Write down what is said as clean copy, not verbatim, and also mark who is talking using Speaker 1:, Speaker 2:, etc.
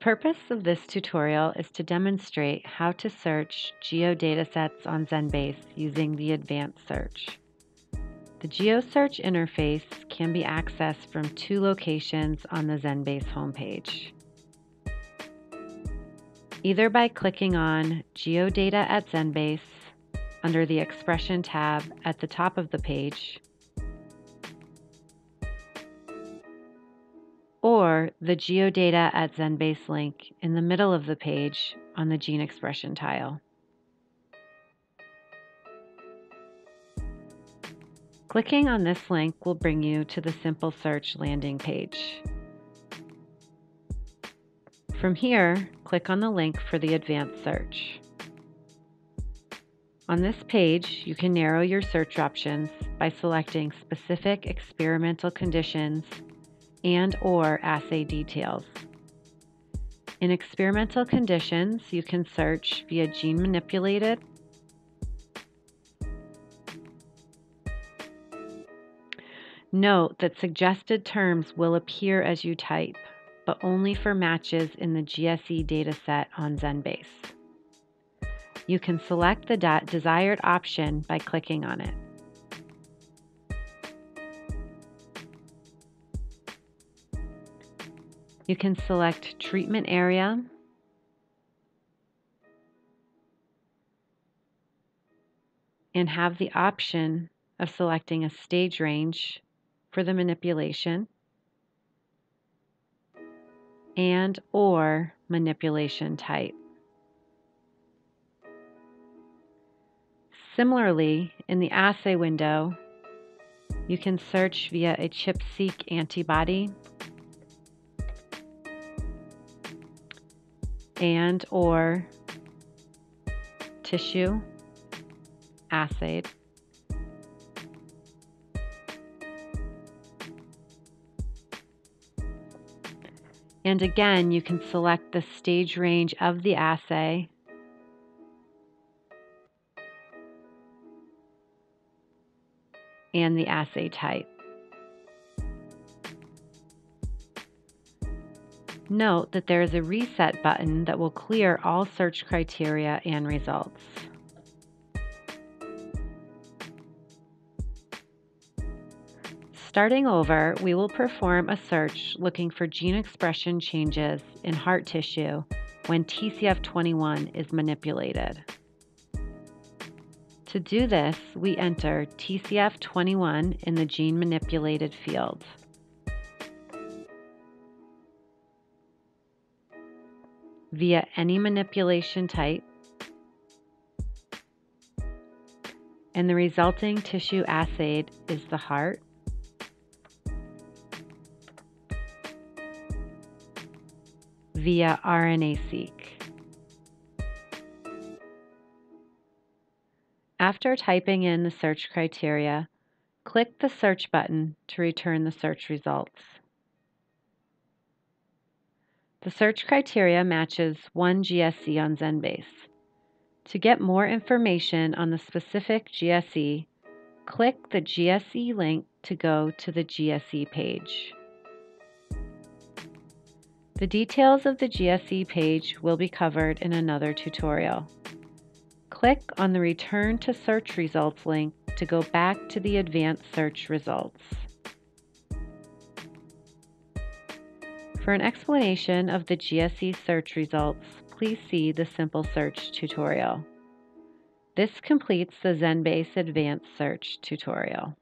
Speaker 1: purpose of this tutorial is to demonstrate how to search geodatasets on Xenbase using the advanced search. The GeoSearch interface can be accessed from two locations on the Xenbase homepage. Either by clicking on Geodata at Xenbase under the Expression tab at the top of the page, or the Geodata at Xenbase link in the middle of the page on the Gene Expression tile. Clicking on this link will bring you to the Simple Search landing page. From here, click on the link for the advanced search. On this page, you can narrow your search options by selecting specific experimental conditions and/or assay details. In experimental conditions, you can search via gene manipulated, note that suggested terms will appear as you type, but only for matches in the GSE dataset on Xenbase. You can select the desired option by clicking on it. You can select treatment area, and have the option of selecting a stage range for the manipulation and/or manipulation type. Similarly, in the assay window, you can search via a ChIP-seq antibody and/or tissue assayed. And again, you can select the stage range of the assay and the assay type. Note that there is a reset button that will clear all search criteria and results. Starting over, we will perform a search looking for gene expression changes in heart tissue when TCF21 is manipulated. To do this, we enter TCF21 in the gene manipulated field. Via any manipulation type, and the resulting tissue assayed is the heart, via RNA-seq. After typing in the search criteria, click the search button to return the search results. The search criteria matches one GSE on Xenbase. To get more information on the specific GSE, click the GSE link to go to the GSE page. The details of the GSE page will be covered in another tutorial. Click on the Return to Search Results link to go back to the advanced search results. For an explanation of the GSE search results, please see the Simple Search tutorial. This completes the Xenbase Advanced Search tutorial.